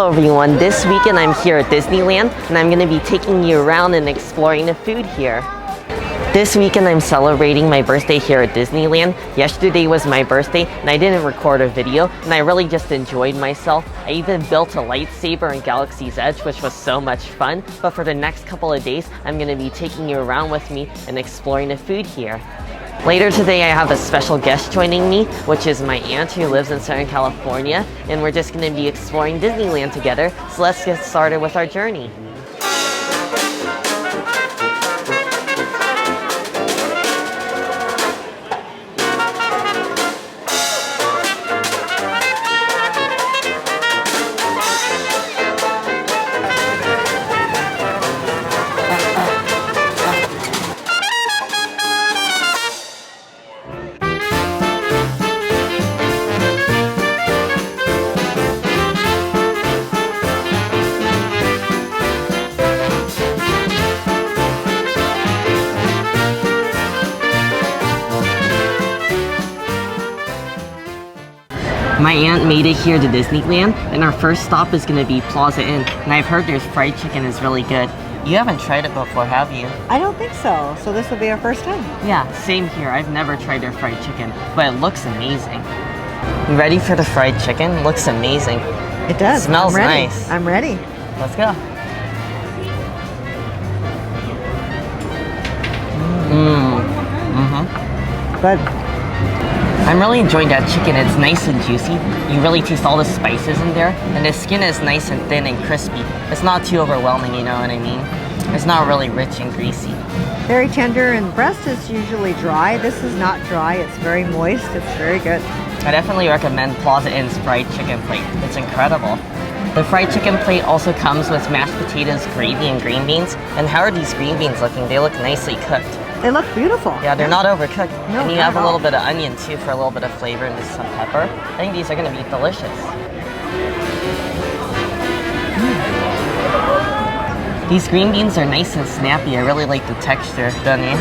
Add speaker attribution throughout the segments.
Speaker 1: Hello everyone, this weekend I'm here at Disneyland and I'm going to be taking you around and exploring the food here. This weekend I'm celebrating my birthday here at Disneyland. Yesterday was my birthday and I didn't record a video and I really just enjoyed myself. I even built a lightsaber in Galaxy's Edge, which was so much fun. But for the next couple of days I'm going to be taking you around with me and exploring the food here. Later today I have a special guest joining me, which is my aunt who lives in Southern California, and we're just going to be exploring Disneyland together, so let's get started with our journey. My aunt made it here to Disneyland, and our first stop is going to be Plaza Inn, and I've heard their fried chicken is really good. You haven't tried it before, have you?
Speaker 2: I don't think so. So this will be our first time.
Speaker 1: Yeah, same here. I've never tried their fried chicken, but it looks amazing. You ready for the fried chicken? Looks amazing.
Speaker 2: It does.
Speaker 1: It smells
Speaker 2: I'm ready.
Speaker 1: nice.
Speaker 2: I'm ready.
Speaker 1: Let's go.
Speaker 2: Good.
Speaker 1: I'm really enjoying that chicken. It's nice and juicy. You really taste all the spices in there, and the skin is nice and thin and crispy. It's not too overwhelming, you know what I mean? It's not really rich and greasy.
Speaker 2: Very tender, and breast is usually dry. This is not dry. It's very moist. It's very good.
Speaker 1: I definitely recommend Plaza Inn's fried chicken plate. It's incredible. The fried chicken plate also comes with mashed potatoes, gravy, and green beans. And how are these green beans looking? They look nicely cooked.
Speaker 2: They look beautiful.
Speaker 1: Yeah, they're not overcooked.
Speaker 2: No,
Speaker 1: and you
Speaker 2: not
Speaker 1: have
Speaker 2: at
Speaker 1: a little
Speaker 2: all.
Speaker 1: bit of onion too for a little bit of flavor and just some pepper. I think these are going to be delicious. These green beans are nice and snappy. I really like the texture, don't you?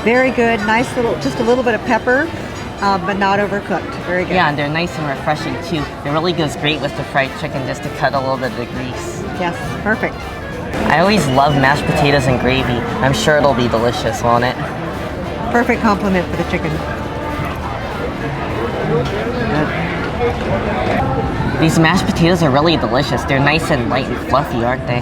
Speaker 2: Very good. Nice little, just a little bit of pepper, but not overcooked. Very good.
Speaker 1: Yeah, and they're nice and refreshing too. It really goes great with the fried chicken just to cut a little bit of the grease.
Speaker 2: Yes, perfect.
Speaker 1: I always love mashed potatoes and gravy. I'm sure it'll be delicious, won't it?
Speaker 2: Perfect complement for the chicken.
Speaker 1: These mashed potatoes are really delicious. They're nice and light and fluffy, aren't they?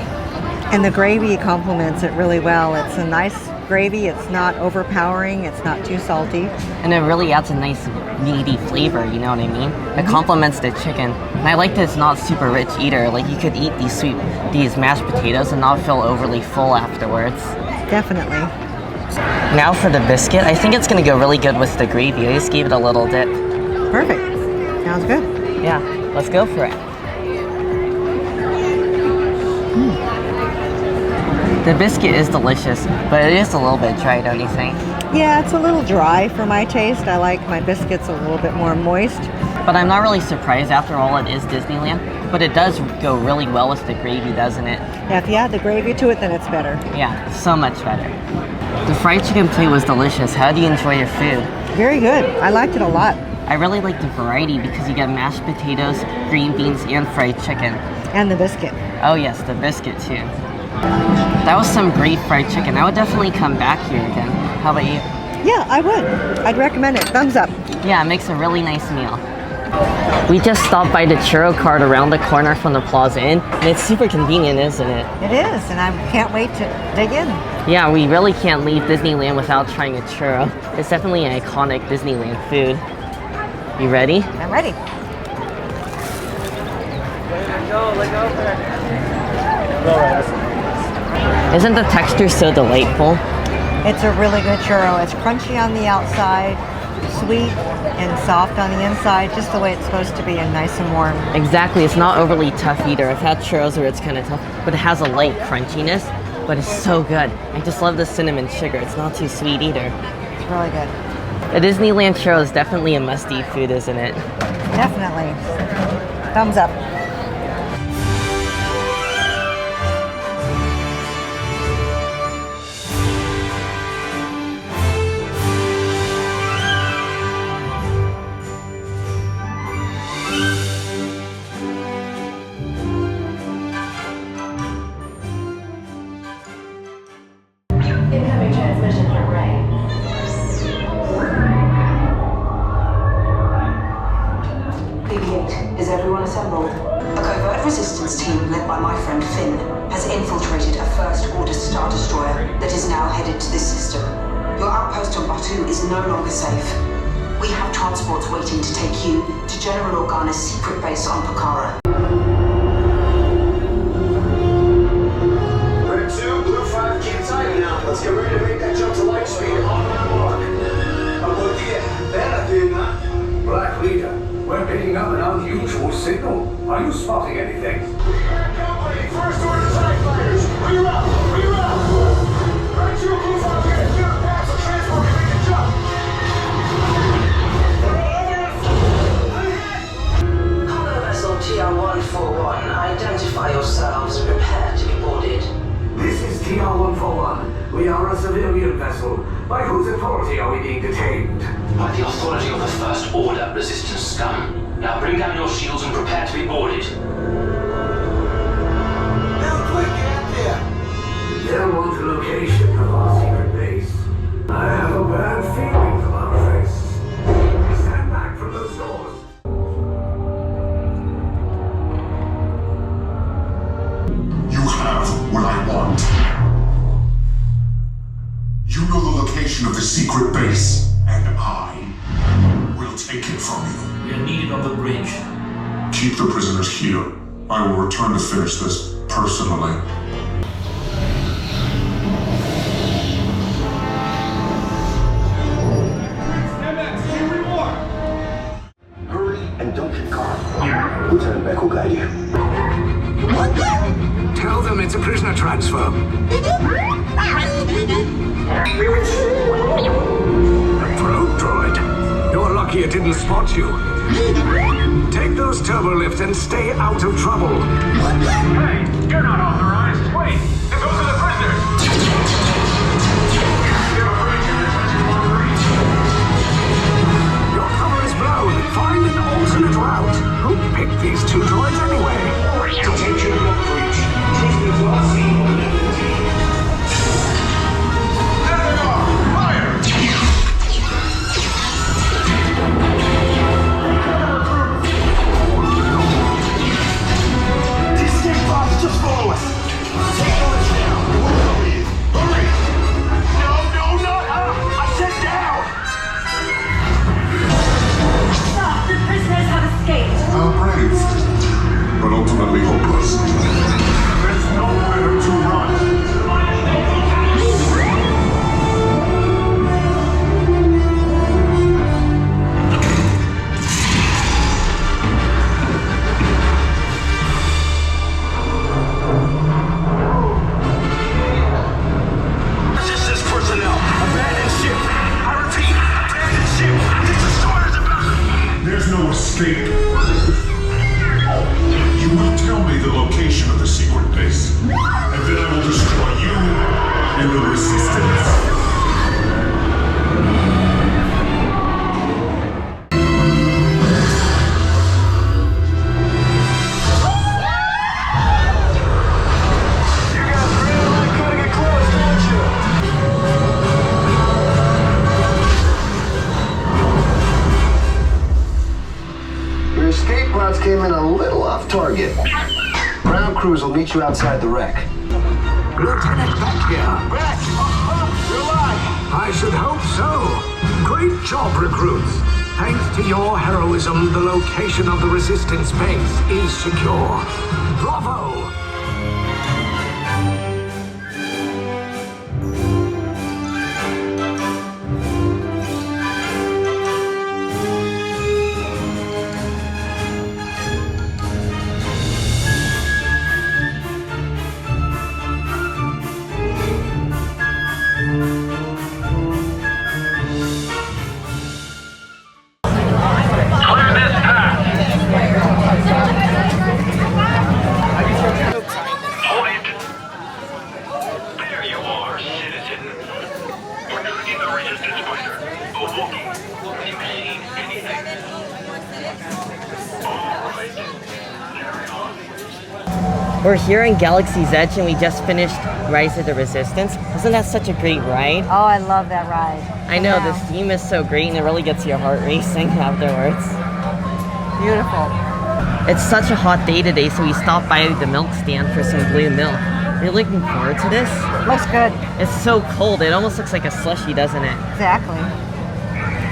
Speaker 2: And the gravy complements it really well. It's a nice gravy. It's not overpowering. It's not too salty.
Speaker 1: And it really adds a nice meaty flavor, you know what I mean? It complements the chicken. And I like that it's not super rich either. Like you could eat these mashed potatoes and not feel overly full afterwards.
Speaker 2: Definitely.
Speaker 1: Now for the biscuit. I think it's gonna go really good with the gravy. I just gave it a little dip.
Speaker 2: Perfect. Sounds good.
Speaker 1: Yeah, let's go for it. The biscuit is delicious, but it is a little bit dry, don't you think?
Speaker 2: Yeah, it's a little dry for my taste. I like my biscuits a little bit more moist.
Speaker 1: But I'm not really surprised. After all, it is Disneyland. But it does go really well with the gravy, doesn't it?
Speaker 2: Yeah, if you add the gravy to it, then it's better.
Speaker 1: Yeah, so much better. The fried chicken plate was delicious. How do you enjoy your food?
Speaker 2: Very good. I liked it a lot.
Speaker 1: I really like the variety because you get mashed potatoes, green beans, and fried chicken.
Speaker 2: And the biscuit.
Speaker 1: Oh yes, the biscuit too. That was some great fried chicken. I would definitely come back here again. How about you?
Speaker 2: Yeah, I would. I'd recommend it. Thumbs up.
Speaker 1: Yeah, it makes a really nice meal. We just stopped by the churro cart around the corner from the Plaza Inn, and it's super convenient, isn't it?
Speaker 2: It is, and I can't wait to dig in.
Speaker 1: Yeah, we really can't leave Disneyland without trying a churro. It's definitely an iconic Disneyland food. You ready?
Speaker 2: I'm ready.
Speaker 1: Isn't the texture so delightful?
Speaker 2: It's a really good churro. It's crunchy on the outside, sweet and soft on the inside, just the way it's supposed to be, and nice and warm.
Speaker 1: Exactly, it's not overly tough either. I've had churros where it's kind of tough, but it has a light crunchiness, but it's so good. I just love the cinnamon sugar. It's not too sweet either.
Speaker 2: It's really good.
Speaker 1: The Disneyland churro is definitely a must-eat food, isn't it?
Speaker 2: Definitely. Thumbs up.
Speaker 3: to this system. Your outpost on Batu is no longer safe. We have transports waiting to take you to General Organa's secret base on Pokhara.
Speaker 4: Red 2, Blue 5, keep tight now. Let's get ready to make that jump to light speed on my mark. About the Black Leader, we're picking up an unusual signal. Are you spotting anything? Company, first order TIE fighters. Reroute! Red 2, Blue 5, get a clear path so transport can make the jump.
Speaker 3: Cargo vessel TR-141, identify yourselves. Prepare to be boarded.
Speaker 4: This is TR-141. We are a civilian vessel. By whose authority are we being detained?
Speaker 5: By the authority of the First Order, Resistance scum. Now bring down your shields and prepare to be boarded.
Speaker 4: Now quick, get up there! They'll want the location of our secret base. I have a bad feeling about this. Stand back from those doors.
Speaker 6: You have what I want. You know the location of the secret base, and I will take it from you.
Speaker 5: We are needed on the bridge.
Speaker 6: Keep the prisoners here. I will return to finish this personally.
Speaker 4: Hurry and don't get caught. Lieutenant Beck will guide you. Tell them it's a prisoner transfer. A probe droid. You're lucky it didn't spot you. Take those turbo lifts and stay out of trouble. Hey, you're not authorized. Wait, those are the prisoners. Your cover is blown. Find an alternate route. Who picked these two droids anyway? Detention of breach. Prisoners are seen on level D. There they are! Fire! The escape pods just follow us. Take those down. Hurry! Hurry! No, not up! I said down!
Speaker 7: Stop! The prisoners have escaped!
Speaker 6: How brave, but ultimately hopeless.
Speaker 4: There's nowhere to run. Resistance personnel, abandon ship. I repeat, abandon ship. This destroyer's about.
Speaker 6: There's no escape. You will tell me the location of the secret base, and then I will destroy you and the resistance.
Speaker 4: You guys really like cutting it close, don't you? Your escape routes came in a little off target. Ground crews will meet you outside the wreck. Lieutenant Beck here. Beck! You're alive! I should hope so. Great job, recruits. Thanks to your heroism, the location of the Resistance base is secure. Bravo!
Speaker 1: We're here in Galaxy's Edge and we just finished Rise of the Resistance. Isn't that such a great ride?
Speaker 2: Oh, I love that ride.
Speaker 1: I know,
Speaker 2: Yeah.
Speaker 1: the theme is so great and it really gets your heart racing afterwards.
Speaker 2: Beautiful.
Speaker 1: It's such a hot day today, so we stopped by the milk stand for some blue milk. Are you looking forward to this?
Speaker 2: Looks good.
Speaker 1: It's so cold. It almost looks like a slushie, doesn't it?
Speaker 2: Exactly.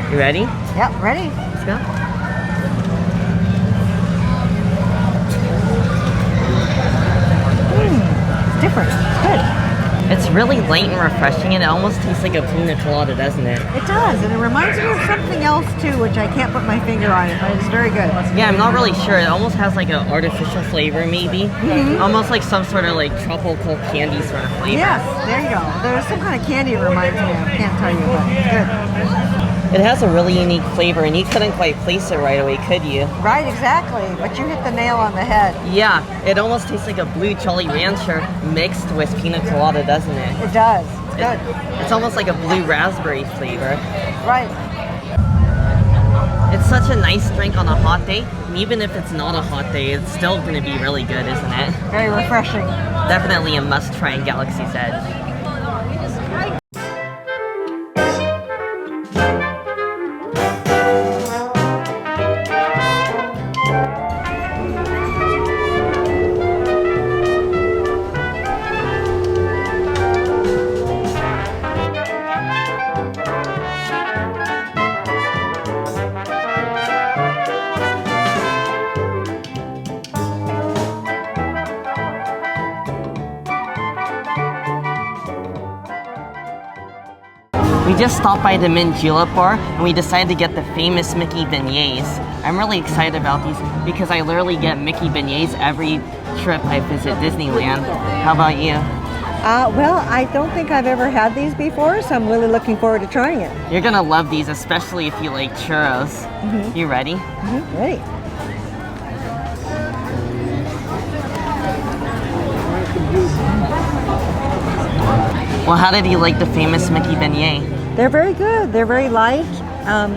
Speaker 1: You ready?
Speaker 2: Yep, ready.
Speaker 1: Let's go.
Speaker 2: It's different. It's good.
Speaker 1: It's really light and refreshing, and it almost tastes like a pina colada, doesn't it?
Speaker 2: It does, and it reminds me of something else too, which I can't put my finger on it, but it's very good.
Speaker 1: Yeah, I'm not really sure. It almost has like an artificial flavor, maybe. Almost like some sort of like tropical candy sort of flavor.
Speaker 2: Yes, there you go. There's some kind of candy it reminds me of. Can't tell you, but it's good.
Speaker 1: It has a really unique flavor, and you couldn't quite place it right away, could you?
Speaker 2: Right, exactly. But you hit the nail on the head.
Speaker 1: Yeah, it almost tastes like a blue Jolly Rancher mixed with pina colada, doesn't it?
Speaker 2: It does. It's good.
Speaker 1: It's almost like a blue raspberry flavor.
Speaker 2: Right.
Speaker 1: It's such a nice drink on a hot day, and even if it's not a hot day, it's still going to be really good, isn't it?
Speaker 2: Very refreshing.
Speaker 1: Definitely a must-try in Galaxy's Edge. We just stopped by the Mint Julep bar and we decided to get the famous Mickey Beignets. I'm really excited about these because I literally get Mickey Beignets every trip I visit Disneyland. How about you?
Speaker 2: Well, I don't think I've ever had these before, so I'm really looking forward to trying it.
Speaker 1: You're gonna love these, especially if you like churros. You ready?
Speaker 2: Ready.
Speaker 1: Well, how did you like the famous Mickey Beignet?
Speaker 2: They're very good. They're very light.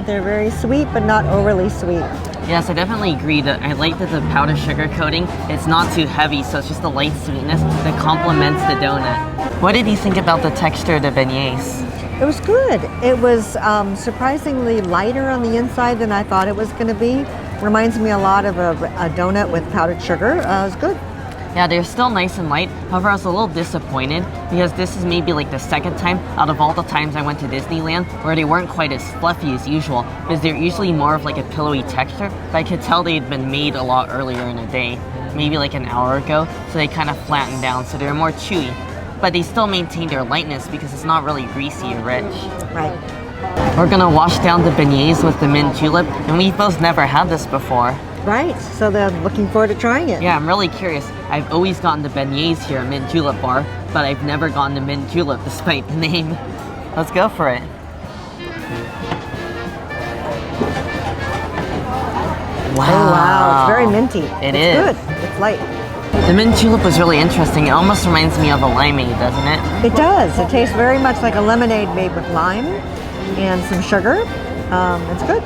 Speaker 2: They're very sweet, but not overly sweet.
Speaker 1: Yes, I definitely agree that I like that the powdered sugar coating, it's not too heavy, so it's just a light sweetness that complements the donut. What did you think about the texture of the beignets?
Speaker 2: It was good. It was surprisingly lighter on the inside than I thought it was going to be. Reminds me a lot of a donut with powdered sugar. It was good.
Speaker 1: Yeah, they're still nice and light. However, I was a little disappointed because this is maybe like the second time out of all the times I went to Disneyland where they weren't quite as fluffy as usual because they're usually more of like a pillowy texture, but I could tell they'd been made a lot earlier in the day, maybe like an hour ago, so they kind of flattened down, so they're more chewy. But they still maintain their lightness because it's not really greasy or rich.
Speaker 2: Right.
Speaker 1: We're gonna wash down the beignets with the mint julep, and we've both never had this before.
Speaker 2: Right, so they're looking forward to trying it.
Speaker 1: Yeah, I'm really curious. I've always gotten the beignets here at Mint Julep Bar, but I've never gotten the mint julep despite the name. Let's go for it. Wow.
Speaker 2: Oh wow, it's very minty.
Speaker 1: It
Speaker 2: it's
Speaker 1: is.
Speaker 2: Good. It's light.
Speaker 1: The mint julep was really interesting. It almost reminds me of a limeade, doesn't it?
Speaker 2: It does. It tastes very much like a lemonade made with lime and some sugar. It's good.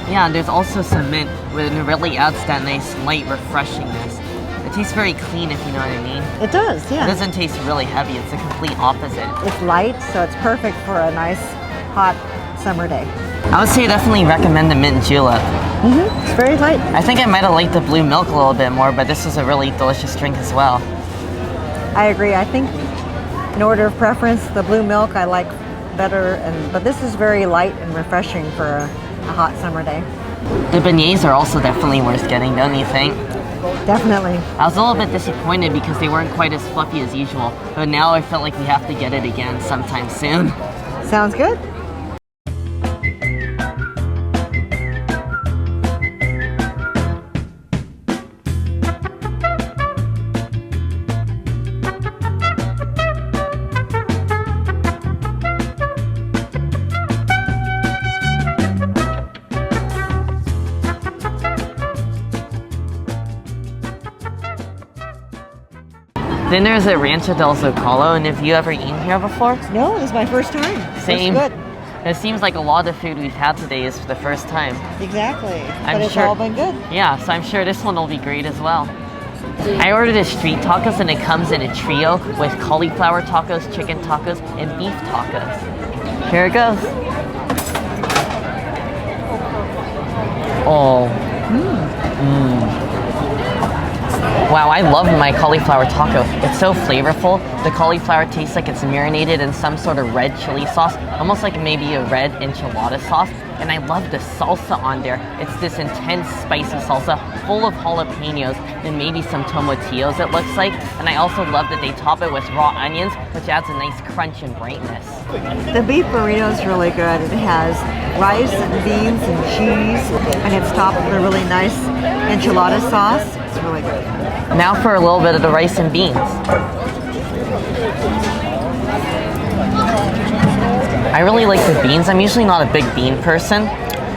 Speaker 1: Yeah, and there's also some mint, which really adds that nice light refreshingness. It tastes very clean, if you know what I mean.
Speaker 2: It does, yeah.
Speaker 1: It doesn't taste really heavy. It's the complete opposite.
Speaker 2: It's light, so it's perfect for a nice, hot summer day.
Speaker 1: I would say definitely recommend the mint julep.
Speaker 2: It's very light.
Speaker 1: I think I might have liked the blue milk a little bit more, but this was a really delicious drink as well.
Speaker 2: I agree. I think in order of preference, the blue milk I like better, but this is very light and refreshing for a hot summer day.
Speaker 1: The beignets are also definitely worth getting, don't you think?
Speaker 2: Definitely.
Speaker 1: I was a little bit disappointed because they weren't quite as fluffy as usual, but now I felt like we have to get it again sometime soon.
Speaker 2: Sounds good.
Speaker 1: Dinner's at Rancho Del Zocalo, and have you ever eaten here before?
Speaker 2: No, this is my first time.
Speaker 1: Same.
Speaker 2: It's good.
Speaker 1: It seems like a lot of food we've had today is for the first time.
Speaker 2: Exactly.
Speaker 1: I'm
Speaker 2: But it's
Speaker 1: sure-
Speaker 2: all been good.
Speaker 1: Yeah, so I'm sure this one will be great as well. I ordered a street tacos and it comes in a trio with cauliflower tacos, chicken tacos, and beef tacos. Here it goes. Oh. Wow, I love my cauliflower taco. It's so flavorful. The cauliflower tastes like it's marinated in some sort of red chili sauce, almost like maybe a red enchilada sauce. And I love the salsa on there. It's this intense spicy salsa full of jalapenos and maybe some tomatillos it looks like. And I also love that they top it with raw onions, which adds a nice crunch and brightness.
Speaker 2: The beef burrito is really good. It has rice and beans and cheese, and it's topped with a really nice enchilada sauce. It's really good.
Speaker 1: Now for a little bit of the rice and beans. I really like the beans. I'm usually not a big bean person,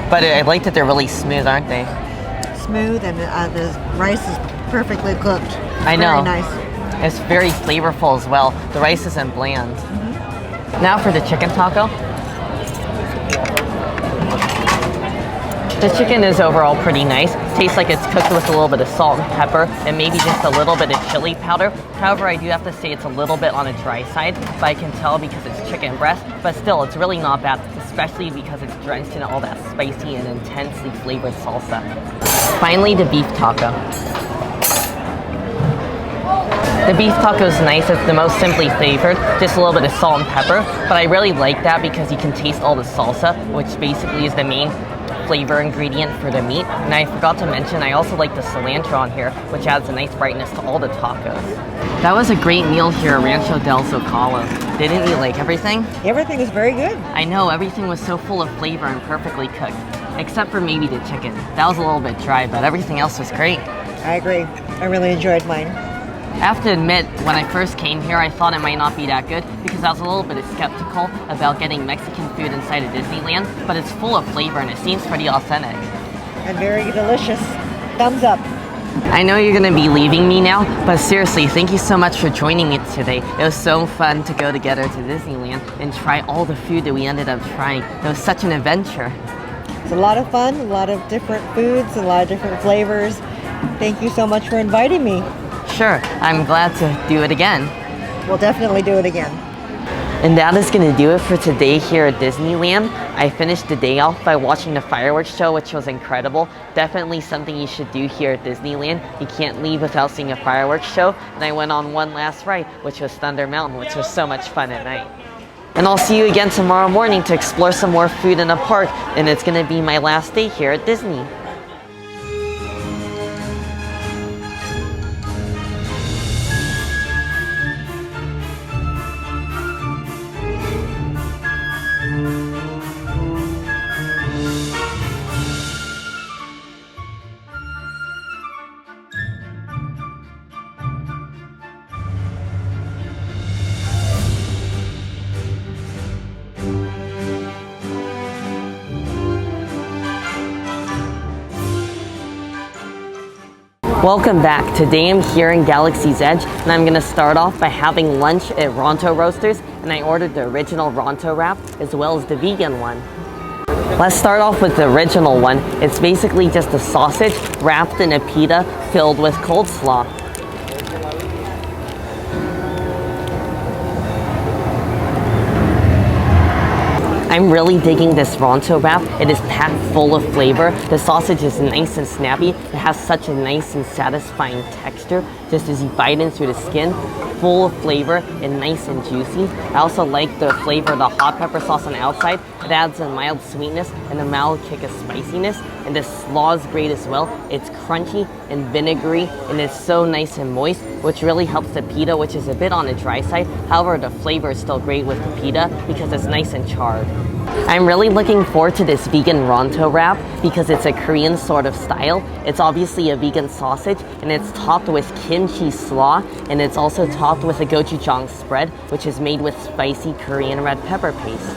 Speaker 1: but I like that they're really smooth, aren't they?
Speaker 2: Smooth, and the rice is perfectly cooked.
Speaker 1: I know.
Speaker 2: Very nice.
Speaker 1: It's very flavorful as well. The rice isn't bland. Now for the chicken taco. The chicken is overall pretty nice. Tastes like it's cooked with a little bit of salt and pepper and maybe just a little bit of chili powder. However, I do have to say it's a little bit on the dry side, but I can tell because it's chicken breast. But still, it's really not bad, especially because it's drenched in all that spicy and intensely flavored salsa. Finally, the beef taco. The beef taco is nice. It's the most simply flavored, just a little bit of salt and pepper. But I really like that because you can taste all the salsa, which basically is the main flavor ingredient for the meat. And I forgot to mention, I also like the cilantro on here, which adds a nice brightness to all the tacos. That was a great meal here at Rancho Del Zocalo. Didn't you like everything?
Speaker 2: Everything is very good.
Speaker 1: I know, everything was so full of flavor and perfectly cooked. Except for maybe the chicken. That was a little bit dry, but everything else was great.
Speaker 2: I agree. I really enjoyed mine.
Speaker 1: I have to admit, when I first came here, I thought it might not be that good because I was a little bit skeptical about getting Mexican food inside of Disneyland, but it's full of flavor and it seems pretty authentic.
Speaker 2: And very delicious. Thumbs up.
Speaker 1: I know you're gonna be leaving me now, but seriously, thank you so much for joining me today. It was so fun to go together to Disneyland and try all the food that we ended up trying. It was such an adventure.
Speaker 2: It's a lot of fun, a lot of different foods, a lot of different flavors. Thank you so much for inviting me.
Speaker 1: Sure, I'm glad to do it again.
Speaker 2: We'll definitely do it again.
Speaker 1: And that is going to do it for today here at Disneyland. I finished the day off by watching the fireworks show, which was incredible. Definitely something you should do here at Disneyland. You can't leave without seeing a fireworks show. And I went on one last ride, which was Thunder Mountain, which was so much fun at night. And I'll see you again tomorrow morning to explore some more food in a park. And it's going to be my last day here at Disney. Welcome back. Today I'm here in Galaxy's Edge and I'm going to start off by having lunch at Ronto Roasters, and I ordered the original Ronto Wrap as well as the vegan one. Let's start off with the original one. It's basically just a sausage wrapped in a pita filled with coleslaw. I'm really digging this Ronto Wrap. It is packed full of flavor. The sausage is nice and snappy. It has such a nice and satisfying texture just as you bite in through the skin. Full of flavor and nice and juicy. I also like the flavor of the hot pepper sauce on the outside. It adds a mild sweetness and a mild kick of spiciness. And the slaw is great as well. It's crunchy and vinegary and it's so nice and moist, which really helps the pita, which is a bit on the dry side. However, the flavor is still great with the pita because it's nice and charred. I'm really looking forward to this vegan Ronto Wrap because it's a Korean sort of style. It's obviously a vegan sausage and it's topped with kimchi slaw, and it's also topped with a gochujang spread, which is made with spicy Korean red pepper paste.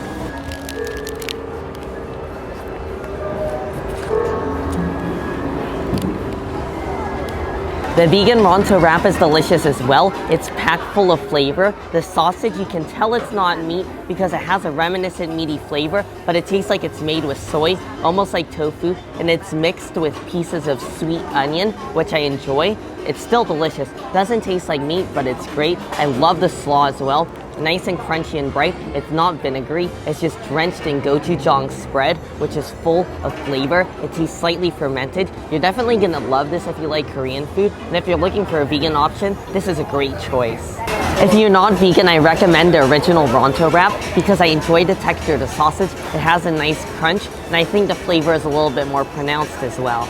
Speaker 1: The vegan Ronto Wrap is delicious as well. It's packed full of flavor. The sausage, you can tell it's not meat because it has a reminiscent meaty flavor, but it tastes like it's made with soy, almost like tofu, and it's mixed with pieces of sweet onion, which I enjoy. It's still delicious. Doesn't taste like meat, but it's great. I love the slaw as well. nice and crunchy and bright. It's not vinegary, it's just drenched in gochujang spread, which is full of flavor. It tastes slightly fermented. You're definitely gonna love this if you like Korean food, and if you're looking for a vegan option, this is a great choice. If you're not vegan, I recommend the original Ronto Wrap because I enjoy the texture of the sausage. It has a nice crunch, and I think the flavor is a little bit more pronounced as well.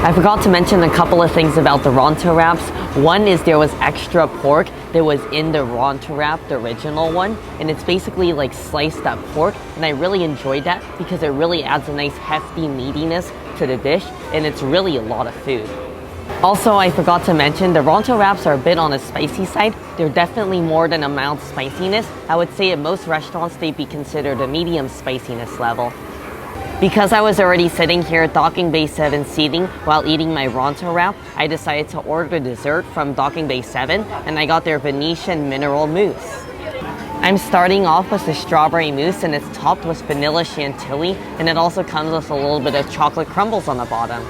Speaker 1: I forgot to mention a couple of things about the Ronto Wraps. One is there was extra pork that was in the Ronto Wrap, the original one, and it's basically like sliced up pork, and I really enjoyed that because it really adds a nice hefty meatiness to the dish, and it's really a lot of food. Also, I forgot to mention the Ronto Wraps are a bit on the spicy side. They're definitely more than a mild spiciness. I would say at most restaurants they'd be considered a medium spiciness level. Because I was already sitting here at Docking Bay 7 seating while eating my Ronto Wrap, I decided to order dessert from Docking Bay 7, and I got their Venetian mineral mousse. I'm starting off with the strawberry mousse, and it's topped with vanilla chantilly, and it also comes with a little bit of chocolate crumbles on the bottom.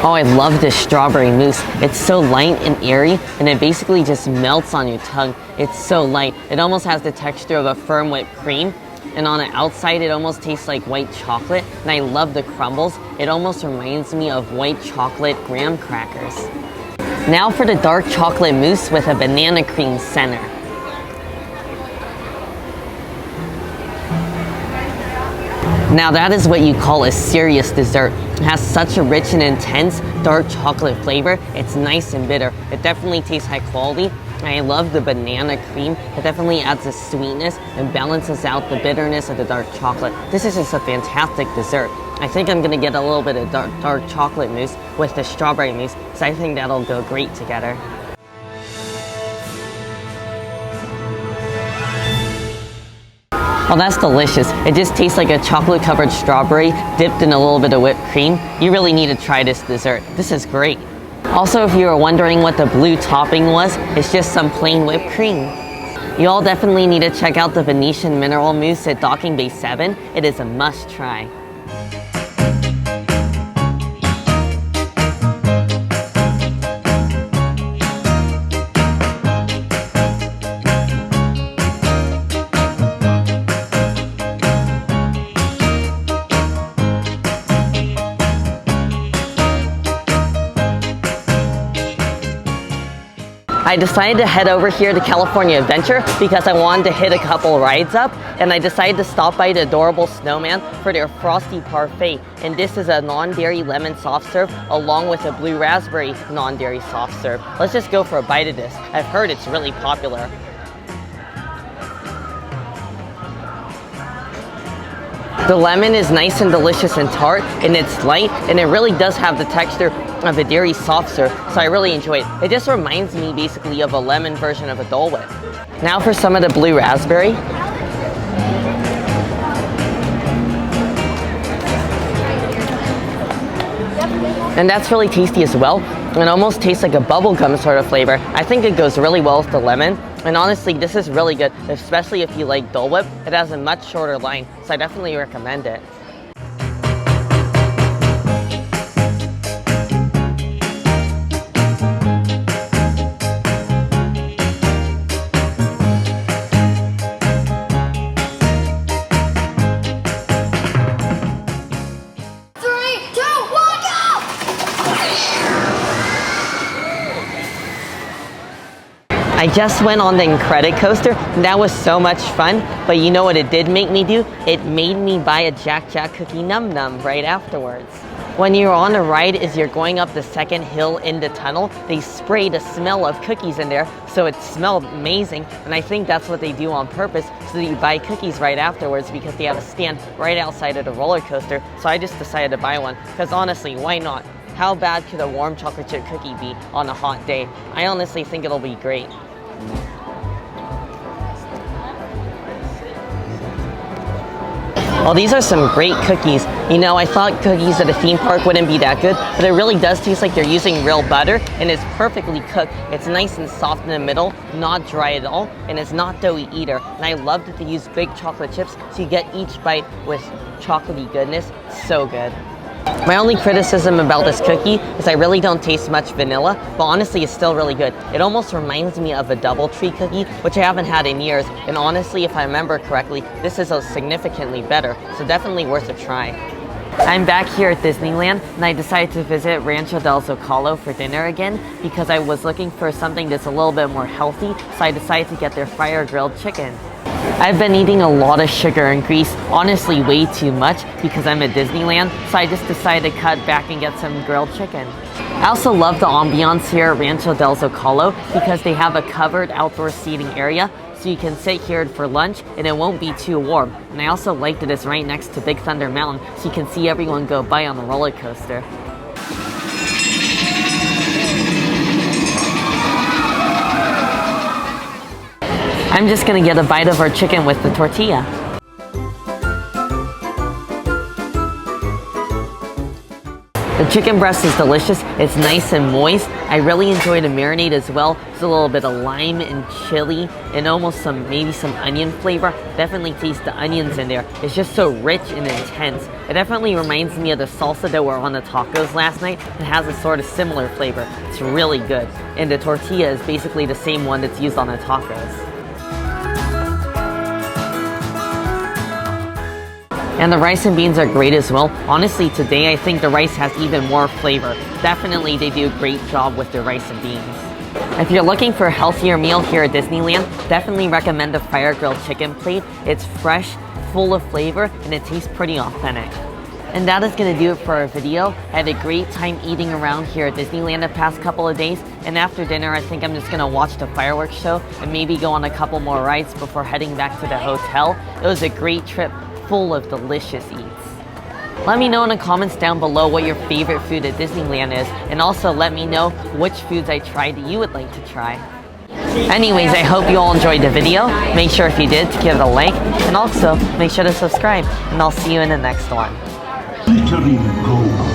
Speaker 1: Oh, I love this strawberry mousse. It's so light and airy, and it basically just melts on your tongue. It's so light. It almost has the texture of a firm whipped cream, and on the outside it almost tastes like white chocolate, and I love the crumbles. It almost reminds me of white chocolate graham crackers. Now for the dark chocolate mousse with a banana cream center. Now that is what you call a serious dessert. It has such a rich and intense dark chocolate flavor. It's nice and bitter. It definitely tastes high quality. I love the banana cream. It definitely adds a sweetness and balances out the bitterness of the dark chocolate. This is just a fantastic dessert. I think I'm gonna get a little bit of dark chocolate mousse with the strawberry mousse, because I think that'll go great together. Oh, that's delicious. It just tastes like a chocolate-covered strawberry dipped in a little bit of whipped cream. You really need to try this dessert. This is great. Also, if you were wondering what the blue topping was, it's just some plain whipped cream. You all definitely need to check out the Venetian mineral mousse at Docking Bay 7. It is a must try. I decided to head over here to California Adventure because I wanted to hit a couple rides up, and I decided to stop by the adorable Snowman for their Frosty Parfait, and this is a non-dairy lemon soft serve along with a blue raspberry non-dairy soft serve. Let's just go for a bite of this. I've heard it's really popular. The lemon is nice and delicious and tart, and it's light, and it really does have the texture of a dairy soft serve, so I really enjoy it. It just reminds me basically of a lemon version of a Dole Whip. Now for some of the blue raspberry. And that's really tasty as well. It almost tastes like a bubblegum sort of flavor. I think it goes really well with the lemon. And honestly, this is really good, especially if you like Dole Whip. It has a much shorter line, so I definitely recommend it. I just went on the Incredicoaster, and that was so much fun, but you know what it did make me do? It made me buy a Jack Jack cookie Num Num right afterwards. When you're on a ride, as you're going up the second hill in the tunnel, they sprayed a smell of cookies in there, so it smelled amazing, and I think that's what they do on purpose, so that you buy cookies right afterwards because they have a stand right outside of the roller coaster, so I just decided to buy one, because honestly, why not? How bad could a warm chocolate chip cookie be on a hot day? I honestly think it'll be great. Well, these are some great cookies. You know, I thought cookies at a theme park wouldn't be that good, but it really does taste like they're using real butter, and it's perfectly cooked. It's nice and soft in the middle, not dry at all, and it's not doughy either. And I love that they use big chocolate chips, so you get each bite with chocolatey goodness. So good. My only criticism about this cookie is I really don't taste much vanilla, but honestly it's still really good. It almost reminds me of a DoubleTree cookie, which I haven't had in years, and honestly, if I remember correctly, this is significantly better, so definitely worth a try. I'm back here at Disneyland, and I decided to visit Rancho Del Zocalo for dinner again because I was looking for something that's a little bit more healthy, so I decided to get their fire grilled chicken. I've been eating a lot of sugar and grease, honestly way too much because I'm at Disneyland, so I just decided to cut back and get some grilled chicken. I also love the ambiance here at Rancho Del Zocalo because they have a covered outdoor seating area, so you can sit here for lunch and it won't be too warm. And I also like that it's right next to Big Thunder Mountain, so you can see everyone go by on the roller coaster. I'm just gonna get a bite of our chicken with the tortilla. The chicken breast is delicious. It's nice and moist. I really enjoy the marinade as well. There's a little bit of lime and chili and almost maybe some onion flavor. Definitely taste the onions in there. It's just so rich and intense. It definitely reminds me of the salsa that were on the tacos last night. It has a sort of similar flavor. It's really good. And the tortilla is basically the same one that's used on the tacos. And the rice and beans are great as well. Honestly, today I think the rice has even more flavor. Definitely they do a great job with the rice and beans. If you're looking for a healthier meal here at Disneyland, definitely recommend the fire grilled chicken plate. It's fresh, full of flavor, and it tastes pretty authentic. And that is gonna do it for our video. I had a great time eating around here at Disneyland the past couple of days, and after dinner I think I'm just gonna watch the fireworks show and maybe go on a couple more rides before heading back to the hotel. It was a great trip, full of delicious eats. Let me know in the comments down below what your favorite food at Disneyland is, and also let me know which foods I tried that you would like to try. Anyways, I hope you all enjoyed the video. Make sure if you did to give it a like, and also make sure to subscribe, and I'll see you in the next one.
Speaker 6: Glittering gold.